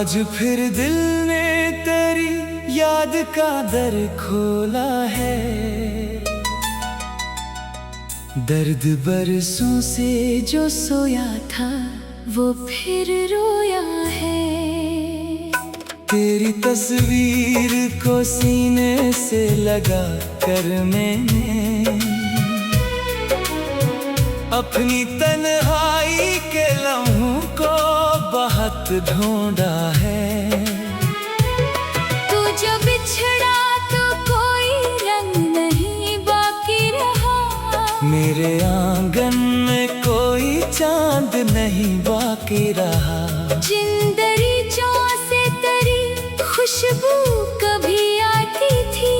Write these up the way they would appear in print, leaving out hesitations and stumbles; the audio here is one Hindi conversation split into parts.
आज फिर दिल ने तेरी याद का दर खोला है। दर्द बरसों से जो सोया था वो फिर रोया है। तेरी तस्वीर को सीने से लगा कर मैंने अपनी तन्हाई के लम्हों को बहुत ढूंढा है। तू जो बिछड़ा तो कोई रंग नहीं बाकी रहा। मेरे आंगन में कोई चांद नहीं बाकी रहा। जिन दरीचों से तेरी खुशबू कभी आती थी,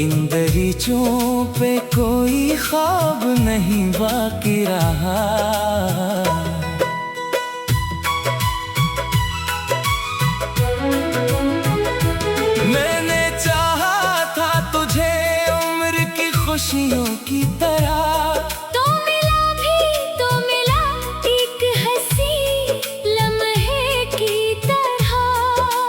इन दरीचों पे कोई ख्वाब नहीं बाकी रहा। मैंने चाहा था तुझे उम्र की खुशियों की तरह, तो मिला एक हंसी लम्हे की तरह।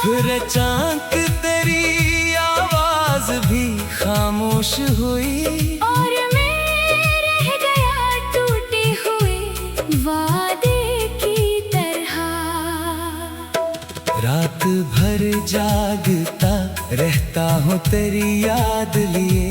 फिर अचानक तेरी आवाज भी खामोश हुई और मैं रह गया टूटे हुए वादे की तरह। रात भर जागता रहता हूँ तेरी याद लिए।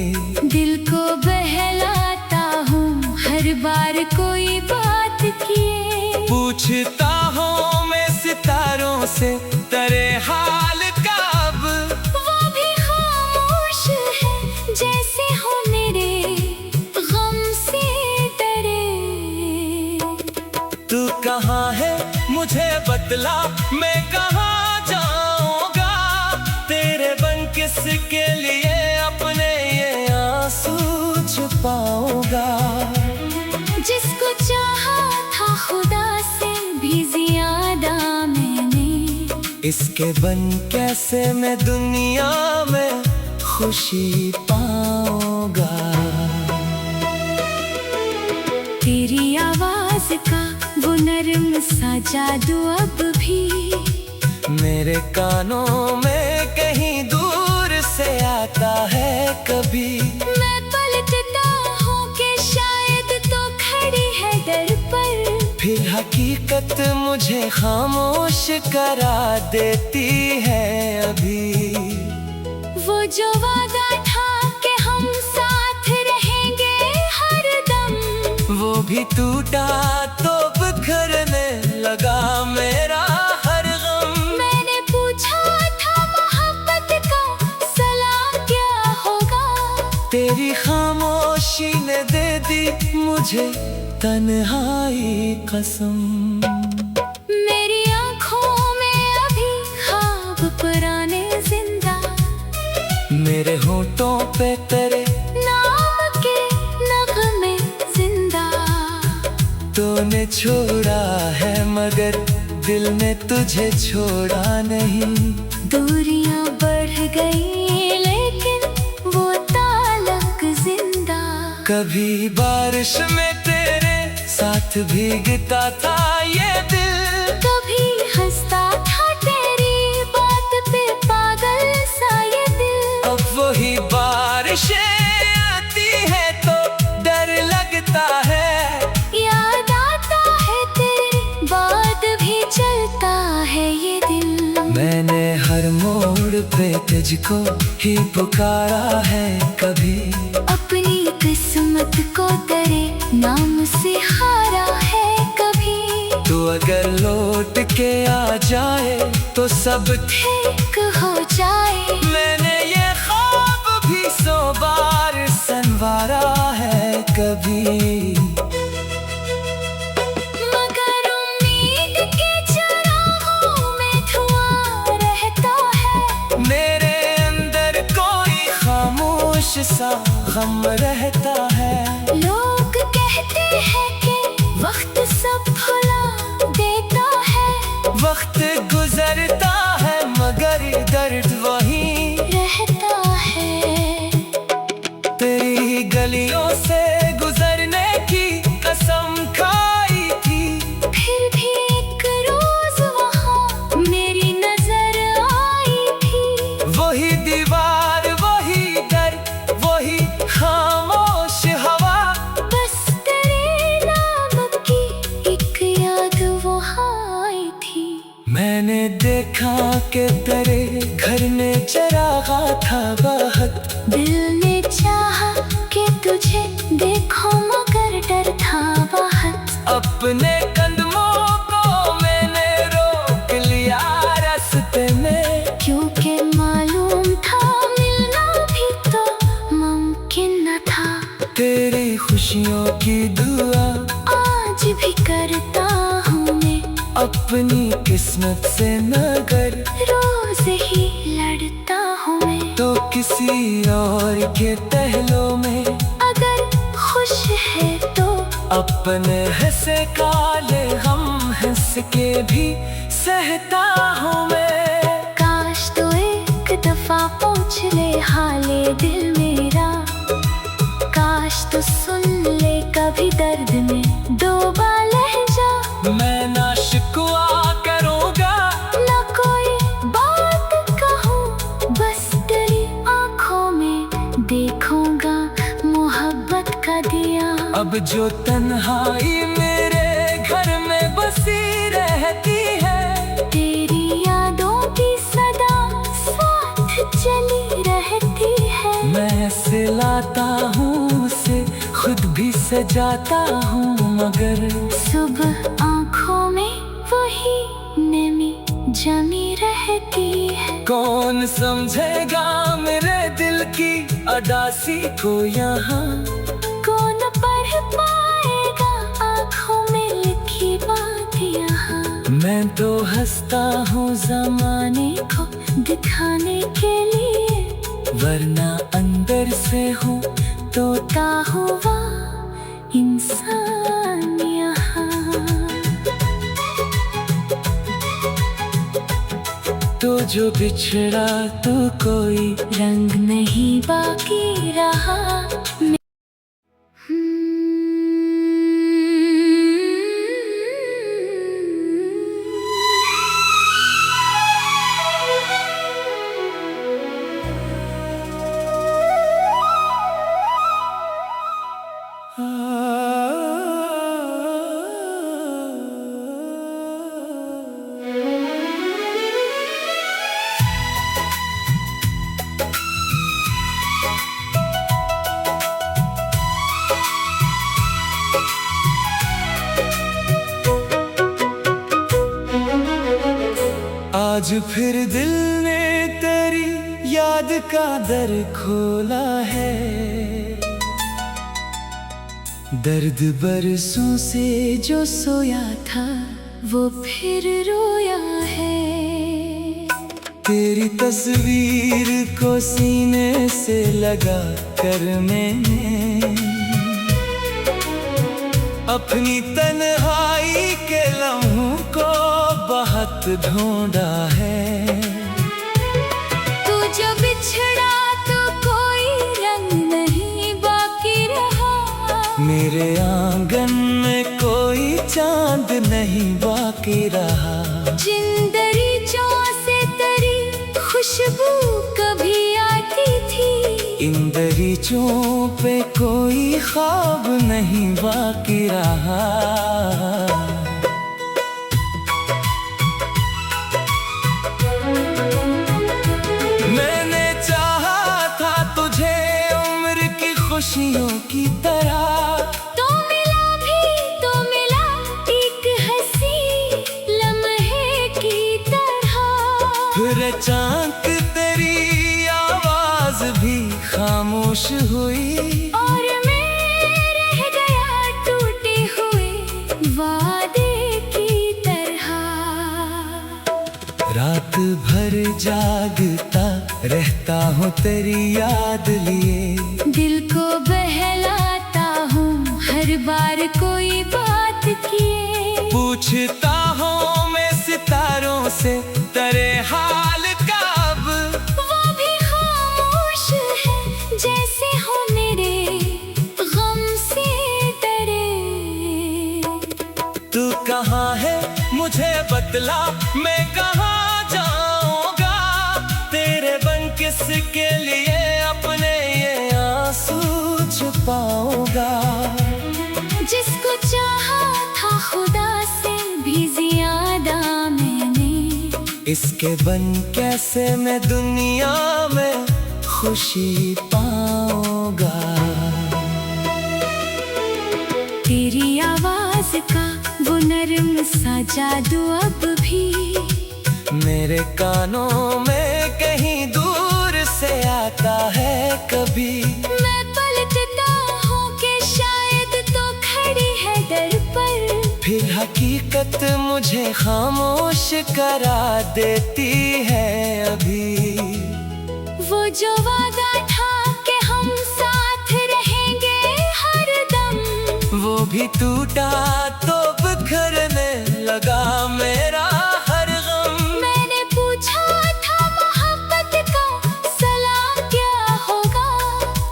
दिल को बहलाता हूँ हर बार कोई बात किए। पूछता हूँ मैं सितारों से तेरे हाल का अब। वो भी खामोश है जैसे हो मेरे गम से डरे। तू कहाँ है मुझे बतला, मैं कहाँ जाऊंगा। तेरे बन किसके लिए अपने ये आंसू छुपाऊंगा। जिसको चाहा था खुदा से भी ज्यादा मैंने, इसके बन कैसे मैं दुनिया में खुशी पाऊंगा। तेरी आवाज का वो नर्म सा जादू अब भी मेरे कानों में कहीं दूर से आता है कभी। मैं पलटता हूँ कि शायद तो खड़ी है दर पर, फिर हकीकत मुझे खामोश करा देती है अभी। वो जो वादा था कि हम साथ रहेंगे हर दम, वो भी टूटा तो बिखरने लगा मेरा हर गम। मैंने पूछा था मोहब्बत का सलाम क्या होगा, तेरी खामोशी ने दे दी मुझे तन्हाई कसम। मेरी आँखों में अभी ख्वाब पुराने जिंदा, मेरे होठों पे तेरे नाम के नगमे जिंदा। तूने छोड़ा है मगर दिल ने तुझे छोड़ा नहीं। दूरियां बढ़ गई लेकिन वो ताल्लुक जिंदा। कभी बारिश में तेरे साथ भीगता था ये दिल, कभी हंसता था तेरी बात पे पागल सा ये दिल। अब वही बारिशें आती है तो डर लगता है। याद आता है तेरे बाद भी चलता है ये दिल। मैंने हर मोड़ पे तुझको ही पुकारा है कभी। अपनी किस्मत को तेरे नाम से हारा है कभी। तू अगर लौट के आ जाए तो सब ठीक हो जाए। मैंने ये ख्वाब भी 100 बार संवारा है कभी। मगर उम्मीद के चरागों में धुआं रहता है। मेरे अंदर कोई खामोश सा गम रहता है। लोग कहते हैं कि वक्त सब भुला देता है। वक्त गुजरता है मगर दर्द वही रहता है। तेरी गलियों से गुजरने की कसम खाई थी। फिर भी एक रोज वहाँ मेरी नजर के तेरे घर में चरागा था बहुत। दिल ने चाहा कि तुझे देखो मगर डर था बहुत। अपने कदमों को मैंने रोक लिया रास्ते में, क्योंकि मालूम था मिलना भी तो मुमकिन न था। तेरी खुशियों की दुआ आज भी करता हूँ मैं, अपनी किस्मत से मगर रोज ही लड़ता हूँ मैं। तो किसी और के पहलों में अगर खुश है तो अपने हंसे काले गम हंस के भी सहता हूँ मैं। काश तो एक दफा पूछ ले हाले दिल मेरा, काश तो सुन ले कभी दर्द में डूबा लहजा। मैं ना शिकवा करूँगा, ना कोई बात कहूँ, बस तेरी आँखों में देखूंगा मोहब्बत का दिया। अब जो तन्हाई मेरे घर में बसी रहती है, तेरी यादों की सदा साथ चली रहती है। मैं सिलाता हूँ उसे खुद भी सजाता हूँ मगर सुबह आँखों में वही नमी जमी रहती है। कौन समझेगा मेरे दिल की अदासी को यहाँ, कौन पढ़ पाएगा आँखों में लिखी बात यहाँ। मैं तो हंसता हूँ जमाने को दिखाने के लिए, वरना अंदर से हूँ तोता हुआ इंसान यहाँ। तो जो बिछड़ा तो कोई रंग नहीं बाकी रहा। आज फिर दिल ने तेरी याद का दर खोला है। दर्द बरसों से जो सोया था वो फिर रोया है। तेरी तस्वीर को सीने से लगा कर मैंने अपनी तन्हाई के लम्हों को बहुत ढूंढा है। तू जो बिछड़ा तो कोई रंग नहीं बाकी रहा। मेरे आंगन में कोई चांद नहीं बाकी रहा। जिन दरीचों से तेरी खुशबू कभी आती थी, इन दरीचों पे कोई ख्वाब नहीं बाकी रहा। मैंने चाहा था तुझे उम्र की खुशियों की तरह, तो मिला एक हंसी लम्हे की तरह। फिर अचानक तेरी आवाज भी खामोश हुई और मैं रह गया टूटे हुए वादे की तरह। रात भर जागता रहता हूँ तेरी याद लिए, दिल को बहलाता हूँ हर बार कोई बात किए। पूछता हूँ मैं सितारों से तेरे हाल का अब, वो भी खामोश है जैसे हो मेरे गम से डरे। तू कहाँ है मुझे बतला, मैं कहाँ जाऊँगा तेरे बन किसके लिए अपने ये आंसू छुपाऊंगा। जिसको चाहा था खुदा से भी ज्यादा मैंने, इसके बन कैसे मैं दुनिया में खुशी पाऊंगा। तेरी आवाज का वो नर्म सा जादू अब भी मेरे कानों में कहीं दूर से आता है कभी। मैं पलटता हूँ कि शायद तो खड़ी है दर पर, फिर हकीकत मुझे खामोश करा देती है अभी। वो जो वादा था कि हम साथ रहेंगे हरदम, वो भी टूटा तो बिखरने लगा मेरा हर गम। मैंने पूछा था मोहब्बत का सलाम क्या होगा,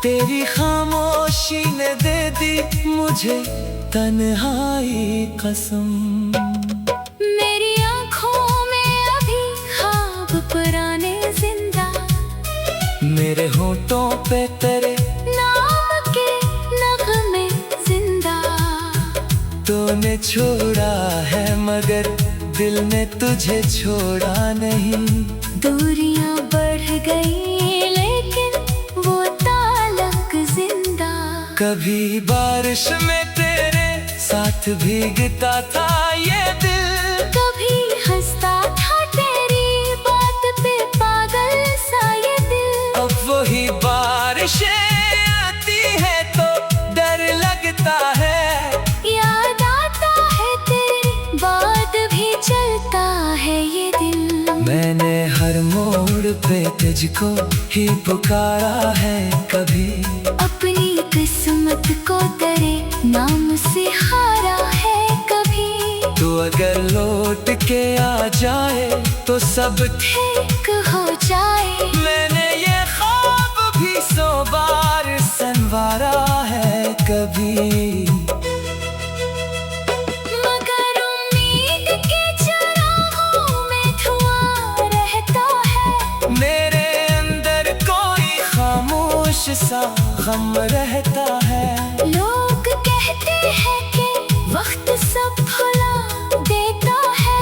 तेरी खामोशी ने दे दी मुझे तन्हाई कसम। मेरी आँखों में अभी ख्वाब पुराने जिंदा, मेरे होठों पे तेरे नाम के नगमे जिंदा। तूने छोड़ा है मगर दिल ने तुझे छोड़ा नहीं। दूरियां बढ़ गई लेकिन वो ताल्लुक जिंदा। कभी बारिश में तेरे साथ भीगता था ये दिल, कभी हंसता था तेरी बात पे पागल सा ये दिल। अब वही बारिशें आती है तो डर लगता है। याद आता है तेरी बात भी चलता है ये दिल। मैंने हर मोड़ पे तुझको ही पुकारा है कभी। अपनी किस्मत को तेरे नाम से हारा है कभी। तू अगर लौट के आ जाए तो सब ठीक हो जाए। मैंने ये ख्वाब भी 100 बार संवारा है कभी। मगर उम्मीद के चरागों में धुआं रहता है। मेरे अंदर कोई खामोश सा गम रहता है। लोग कहते हैं कि वक्त सब भुला देता है,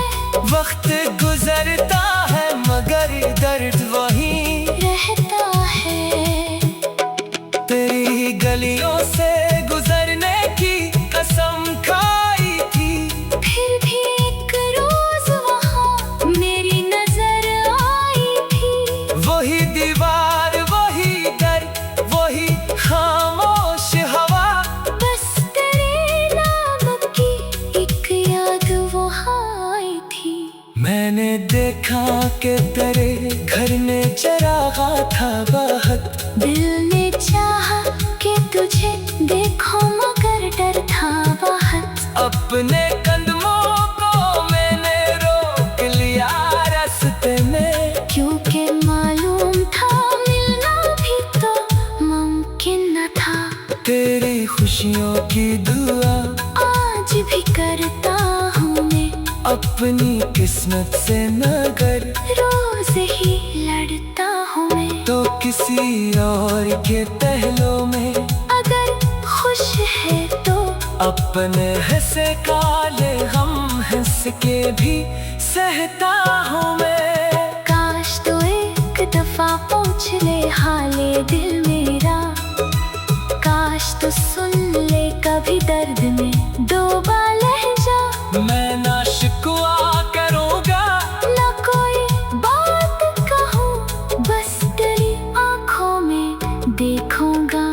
वक्त गुजरता है मगर दर्द वही रहता है। तेरी गलियों से गुजरने की कसम खाई थी, फिर भी एक रोज वहाँ मेरी नजर आई थी। वही दीवार वही डर वही खामोश हवा। बस तेरे नाम की एक याद वहाँ आई थी। मैंने देखा कि तेरे घर में चरागा था बहुत। दिल ने चाहा कि तुझे देखो मगर डर था बहुत। अपने कदमों को मैंने रोक लिया रास्ते में, क्योंकि मालूम था मिलना भी तो मुमकिन न था। तेरी खुशियों की दुआ आज भी करता हूँ मैं, अपनी किस्मत से मगर रोज ही लड़ता हूँ मैं। तो किसी और के पहलों में अगर खुश है तो अपने हिस्से काले हम हिस्स के भी सहता हूँ मैं। काश तो एक दफा पूछ ले हाले दिल मेरा, काश तो सुन ले कभी दर्द में डूबा लहजा। मैं ना शिकवा करूँगा ना कोई बात कहूँ, बस तेरी आँखों में देखूंगा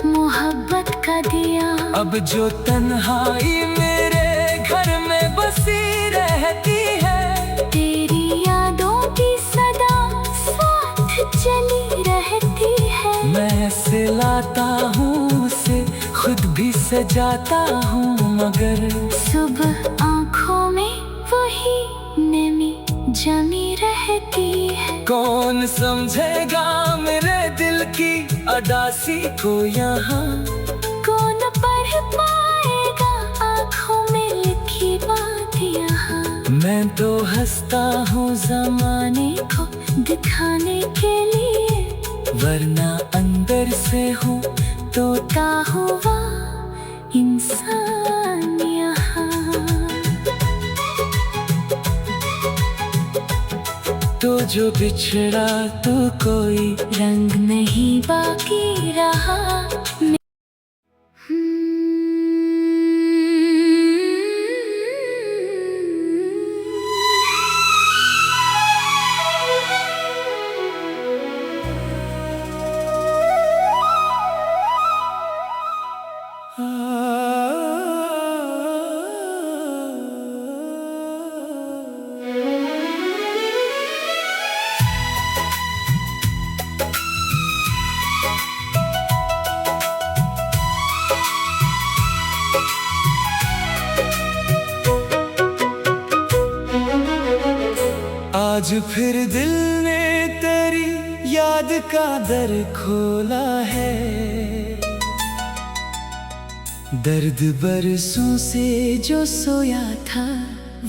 मोहब्बत का दिया। अब जो तन्हाई मेरे घर में बसी रहती है, तेरी यादों की सदा साथ चली रहती है। मैं सिलाता हूँ उसे खुद भी सजाता हूँ मगर सुबह आँखों में वही नमी जमी रहती है। कौन समझेगा मेरे दिल की अदासी को यहाँ। कौन पढ़ पाएगा आँखों में लिखी बात यहाँ। मैं तो हंसता हूँ जमाने को दिखाने के लिए, वरना अंदर से हूँ तोता हुआ इंसान यहाँ। जो बिछड़ा तो कोई रंग नहीं बाकी रहा। आज फिर दिल ने तेरी याद का दर खोला है, दर्द बरसों से जो सोया था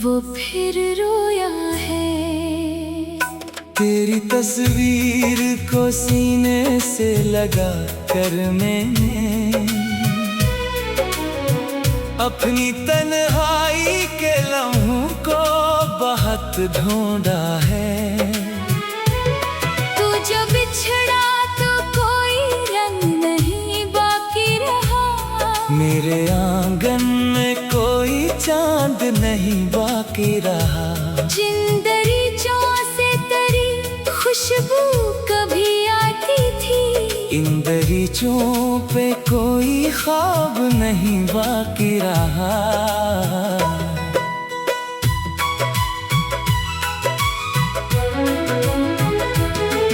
वो फिर रोया है। तेरी तस्वीर को सीने से लगा कर मैंने अपनी तन्हाई के लम्हों को बहुत ढूंढा है। तू जो बिछड़ा तो कोई रंग नहीं बाकी रहा। मेरे आंगन में कोई चांद नहीं बाकी रहा। जिन दरीचों से तेरी खुशबू कभी आती थी, इन दरीचों पे कोई ख्वाब नहीं बाकी रहा।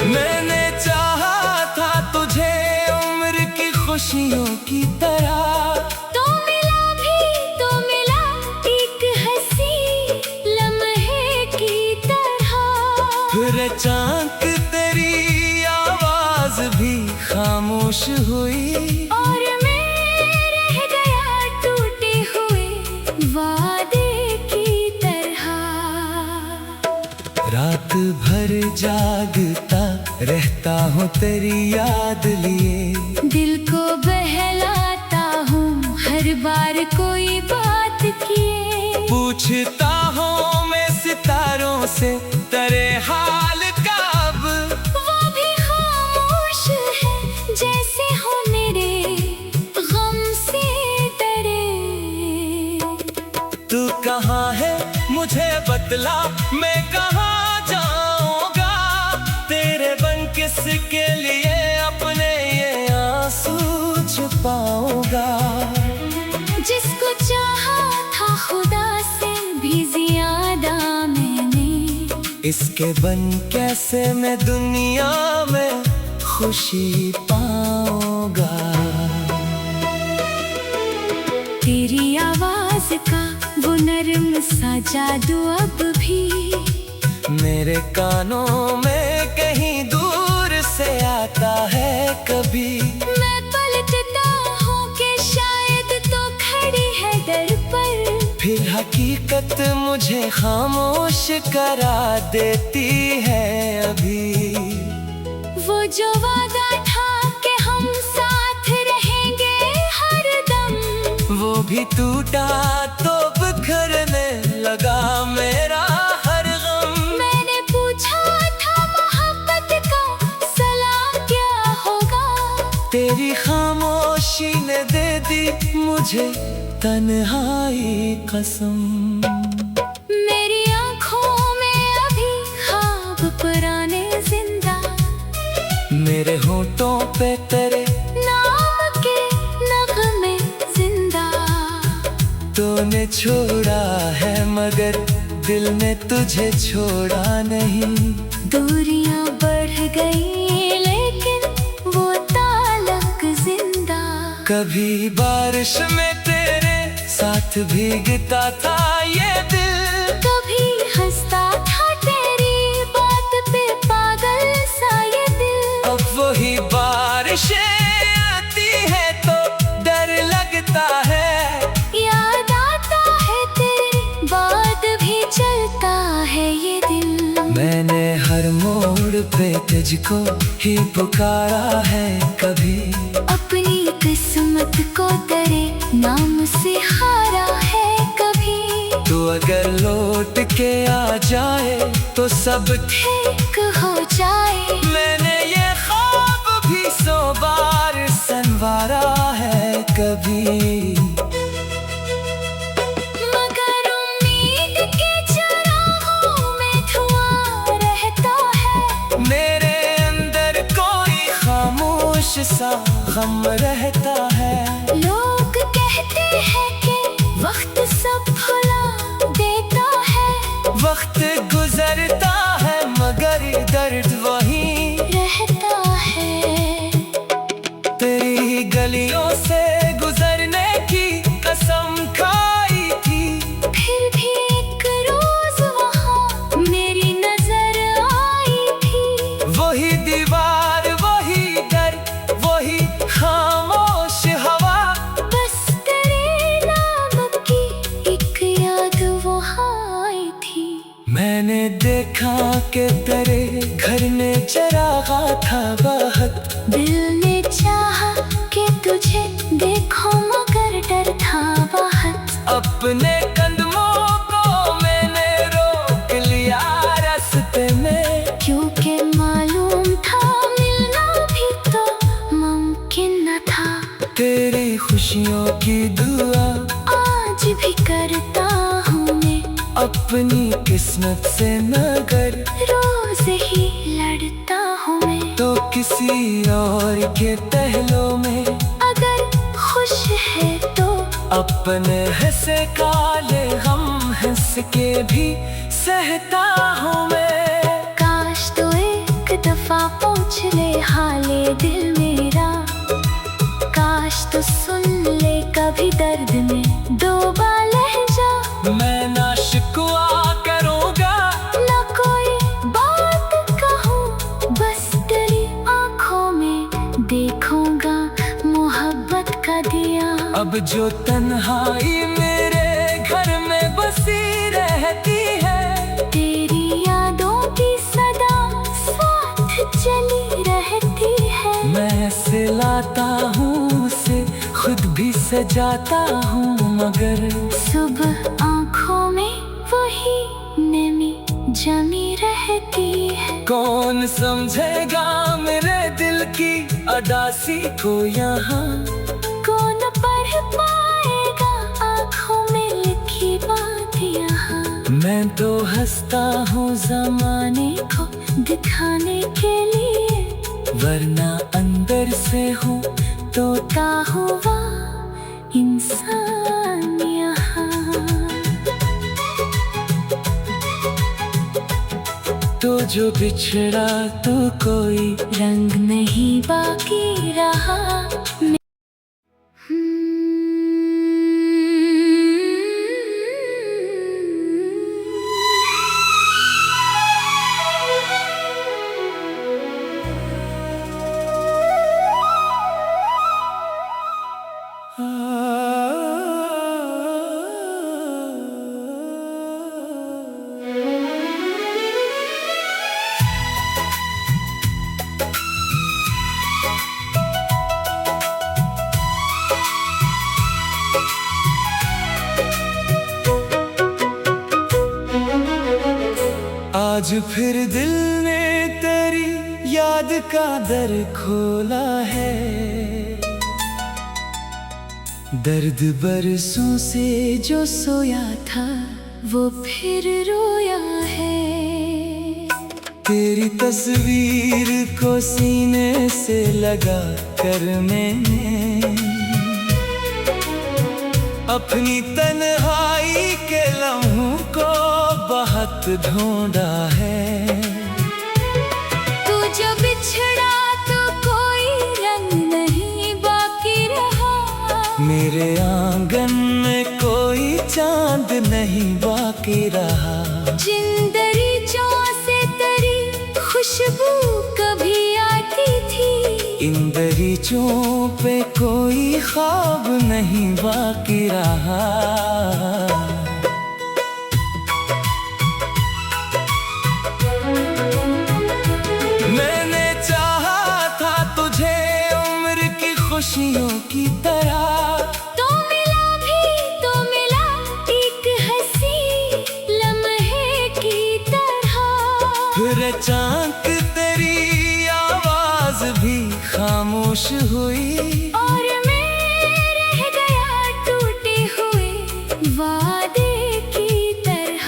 मैंने चाहा था तुझे उम्र की खुशियों की तरह, तो मिला एक हंसी लम्हे की तरह। फिर अचानक तेरी आवाज भी खामोश हुई और मैं रह गया टूटे हुए वादे की तरह। रात भर जागता रहता हूँ तेरी याद लिए, दिल को बहलाता हूँ हर बार कोई बात किए। पूछता हूँ मैं सितारों से तेरे हाल का अब, वो भी खामोश है जैसे हो मेरे गम से डरे। तू कहाँ है मुझे बतला, मैं कहाँ जाऊंगा तेरे बन किसके लिए अपने ये आंसू छुपाऊंगा। जिसको चाहा था खुदा से भी ज्यादा मैंने, इसके बन कैसे मैं दुनिया में खुशी पाऊंगा। तेरी आवाज का वो नर्म सा जादू अब भी मेरे कानों में कहीं दूर से आता है कभी। मैं पलटता हूँ कि शायद तो खड़ी है दर पर, फिर हकीकत मुझे खामोश करा देती है अभी। वो जो वादा था कि हम साथ रहेंगे हर दम, वो भी टूटा तो बिखरने लगा मेरा हर गम। मैंने पूछा था मोहब्बत का सलाम क्या होगा, तेरी खामोशी ने दे दी मुझे तन्हाई कसम। मेरी आँखों में अभी ख्वाब पुराने जिंदा, मेरे होठों पे तेरे नाम के नगमे जिंदा। तूने छोड़ा है मगर दिल ने तुझे छोड़ा नहीं। दूरियां बढ़ गई लेकिन वो ताल्लुक जिंदा। कभी बारिश में तेरे साथ भीगता था ये दिल, कभी हंसता था तेरी बात पे पागल सा ये दिल। अब वही बारिशें आती है तो डर लगता है, याद आता है तेरी बात भी चलता है ये दिल। मैंने हर मोड़ पे तुझको ही पुकारा है कभी, अपनी किस्मत को तेरे नाम से हारा है कभी। तू अगर लौट के आ जाए तो सब ठीक हो जाए। मैंने ये ख्वाब भी 100 बार संवारा है कभी, मगर उम्मीद के चरागों में धुआं रहता है। मेरे अंदर कोई खामोश सा गम रहता है। लोग कहते हैं कि वक्त सब भुला देता है, वक्त गुजरता है मगर दर्द वही रहता है। तेरी गलियों से गुजरने की कसम खाई थी, फिर भी एक रोज वहाँ मेरी नजर आई थी। वही दीवार वही डर वही खामोश हवा, बस तेरे नाम की एक याद वहाँ आई थी। मैंने देखा कि तेरे घर में चरागा था बहुत, दिल ने चाहा कि तुझे देखो मगर डर था बहुत। अपने कदमों को मैंने रोक लिया रास्ते में, क्योंकि मालूम था मिलना भी तो मुमकिन न था। तेरी खुशियों की दुआ आज भी करता हूँ मैं, अपनी किस्मत से मगर रोज ही लड़ता हूँ मैं। तो किसी और के पहलों में अगर खुश है तो अपने हंसे काले गम हंस के भी सहता हूँ मैं। काश तो एक दफा पूछ ले हाले दिल मेरा, काश तो सुन ले कभी दर्द में डूबा लहजा। मैं ना शिकवा करूँगा ना कोई बात कहूँ, बस तेरी आँखों में देखूंगा मोहब्बत का दिया। अब जो तन्हाई मेरे घर में बसी रहती है, तेरी यादों की सदा साथ चली रहती है। मैं सिलाता हूँ उसे खुद भी सजाता हूँ मगर सुबह आँखों में वही नमी जमी रहती है। कौन समझेगा मेरे दिल की अदासी को यहाँ, कौन पढ़ पाएगा आँखों में लिखी बात यहाँ। मैं तो हंसता हूँ जमाने को दिखाने के लिए, वरना अंदर से हूँ तोता हुआ इंसान यहाँ। तो जो बिछड़ा तो कोई रंग नहीं बाकी रहा। आज फिर दिल ने तेरी याद का दर खोला है, दर्द बरसों से जो सोया था वो फिर रोया है। तेरी तस्वीर को सीने से लगा कर मैंने अपनी तन्हाई के लम्हों को बहुत ढूंढा है। तू जो बिछड़ा तो कोई रंग नहीं बाकी रहा। मेरे आंगन में कोई चांद नहीं बाकी रहा। जिन दरीचों से तेरी खुशबू कभी आती थी, इन दरीचों पे कोई ख्वाब नहीं बाकी रहा। मैंने चाहा था तुझे उम्र की खुशियों की तरह, तो मिला भी तो मिला एक हंसी खामोश हुई और मैं रह गया टूटे हुए वादे की तरह।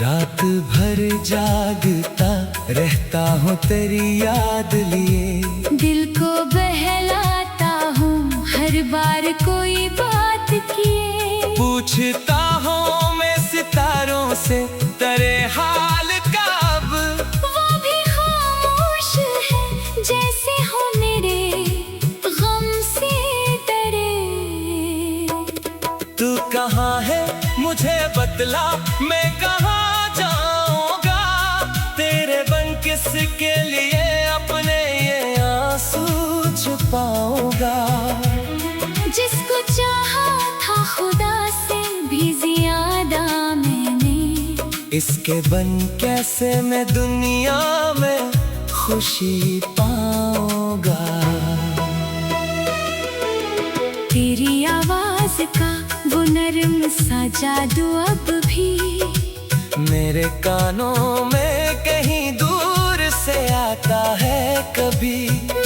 रात भर जागता रहता हूँ तेरी याद लिए, दिल को बहलाता हूँ हर बार कोई बात किए। पूछता हूँ मैं सितारों से तेरे हाल का अब, वो भी खामोश है जैसे हो मेरे गम से डरे। तू कहाँ है मुझे बतला, मैं कहाँ जाऊंगा, तेरे बन किसके लिए अपने ये आंसू छुपाऊंगा। जिसको चाहा था खुदा से भी ज्यादा मैंने, इसके बन कैसे मैं दुनिया में खुशी पाऊंगा। तेरी आवाज का वो नरम सा जादू अब भी मेरे कानों में कहीं दूर से आता है कभी।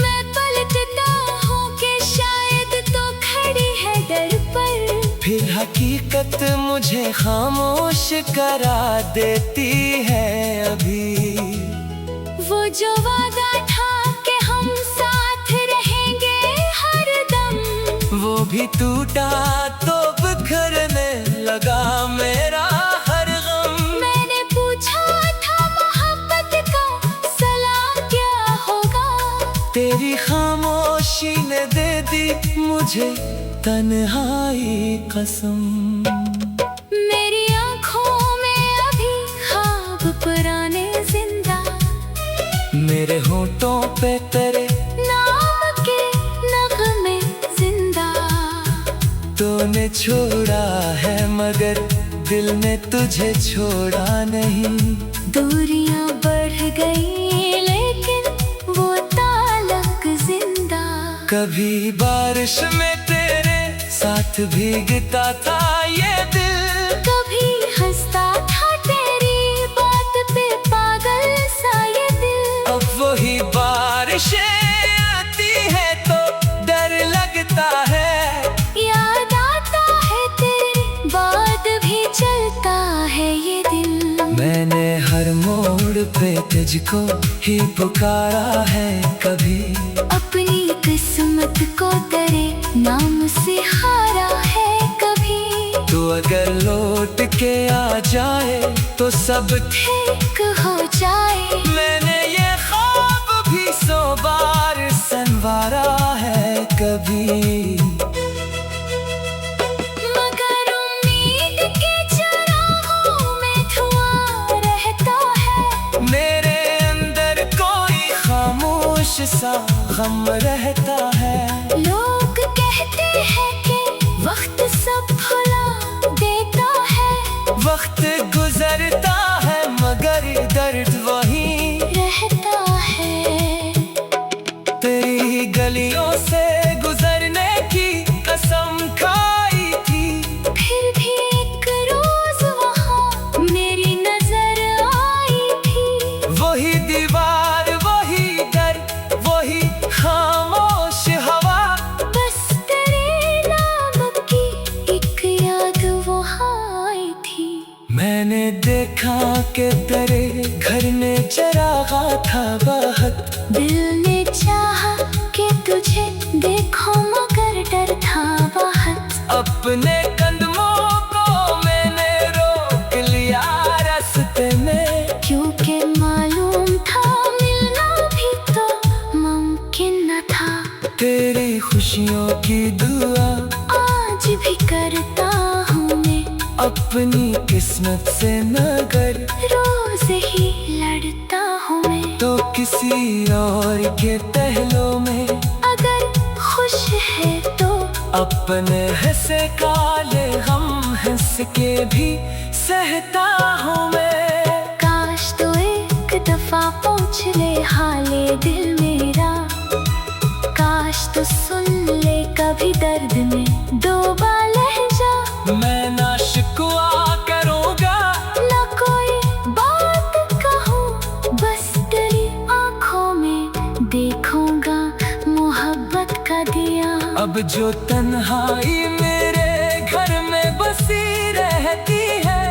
मैं पलटता हूँ कि शायद तो खड़ी है डर पर, फिर हकीकत मुझे खामोश करा देती है अभी। वो जो वादा था कि हम साथ रहेंगे हर दम, वो भी टूटा तो बिखरने लगा मेरा हर गम। मैंने पूछा था मोहब्बत का सलाम क्या होगा, तेरी खामोशी ने दे दी मुझे तन्हाई कसम। मेरी आँखों में अभी ख्वाब पुराने जिंदा, मेरे होठों पे तेरे नाम के नगमे जिंदा। तूने छोड़ा है मगर दिल ने तुझे छोड़ा नहीं। दूरियां बढ़ गई लेकिन वो ताल्लुक जिंदा। कभी बारिश में तेरे साथ भीगता था ये दिल, कभी हंसता था तेरी बात पे पागल सा ये दिल। अब वही बारिशें आती है तो डर लगता है, याद आता है तेरी बात भी चलता है ये दिल। मैंने हर मोड़ पे तुझको ही पुकारा है कभी, अपनी किस्मत को तेरे नाम से हारा है कभी। तू अगर लौट के आ जाए तो सब ठीक हो जाए। मैंने ये ख्वाब भी 100 बार संवारा है कभी। मगर उम्मीद के चरागों में धुआं रहता है, मेरे अंदर कोई खामोश सा गम रहता है। लोग कहते हैं कि वक्त सब भुला देता है, वक्त गुजरता है मगर दर्द वही रहता है। तेरी गलियों से गुजरने की कसम खाई थी, फिर भी एक रोज वहाँ मेरी नजर आई थी। वही दीवार वही डर वही खामोश हवा, बस तेरे नाम की एक याद वहाँ आई थी। मैंने देखा कि तेरे घर में चरागा था बहुत, दिल ने चाहा कि तुझे देखो मगर डर था बहुत। अपने कदमों को मैंने रोक लिया रास्ते में, क्योंकि मालूम था मिलना भी तो मुमकिन न था। तेरी खुशियों की दुआ आज भी करता हूँ मैं, अपनी किस्मत से मगर रोज ही लड़ता हूँ मैं। तो किसी और के पहलों में अगर खुश है तो अपने हंसे काले गम हंस के भी सहता हूँ मैं। काश तो एक दफा पूछ ले हाले दिल मेरा, काश तो सुन ले कभी दर्द में डूबा लहजा। मैं ना शिकवा करूँगा ना कोई बात कहूँ, बस तेरी आँखों में देखूंगा। अब जो तन्हाई मेरे घर में बसी रहती है,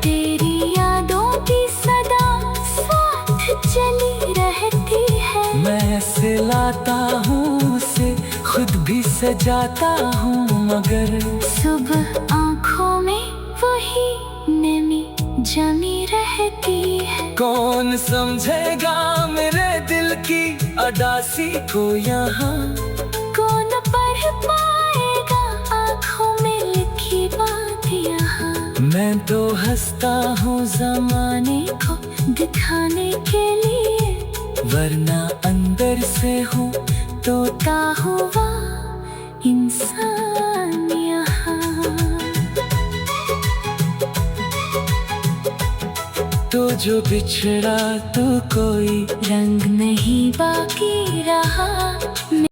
तेरी यादों की सदा साथ चली रहती है। मैं सिलाता हूँ उसे, खुद भी सजाता हूँ, मगर सुबह आँखों में वही नमी जमी रहती है। कौन समझेगा मेरे दिल की अदासी को यहाँ, कौन पढ़ पाएगा आँखों में लिखी बात यहाँ। मैं तो हंसता हूँ जमाने को दिखाने के लिए, वरना अंदर से हूँ तोता हुआ इंसान यहाँ। तो जो बिछड़ा तो कोई रंग नहीं बाकी रहा।